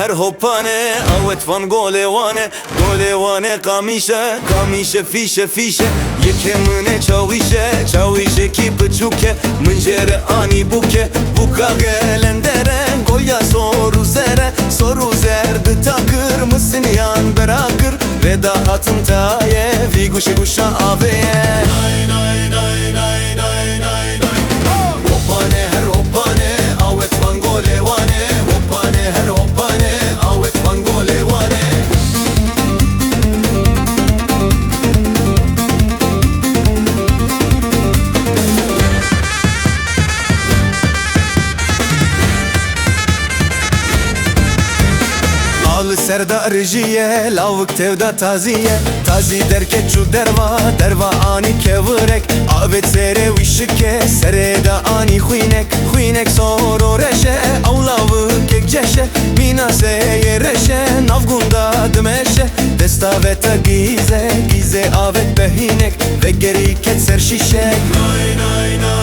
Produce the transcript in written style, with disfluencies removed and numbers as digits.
her hoppane avet van golewane Kamise fişe Yekemine çavişe ki pıçuke Mıncere ani buke Buka gelendere Goya soru zerdi takır mısın yan bırakır Veda hatım taye Viguşi guşa aveye Hoppane her hoppane avet van golewane Hoppane her hoppane avet van golewane Serdar jiye, lavık tevda taziye Tazi derke çu derva ani kevrek Avet sere vişike, sereda ani Xuynek soro reşe, av lavık ek ceşe Mina seye reşe, navgunda dmeşe Desta veta gize avet behinek Ve geri ket ser şişek Nay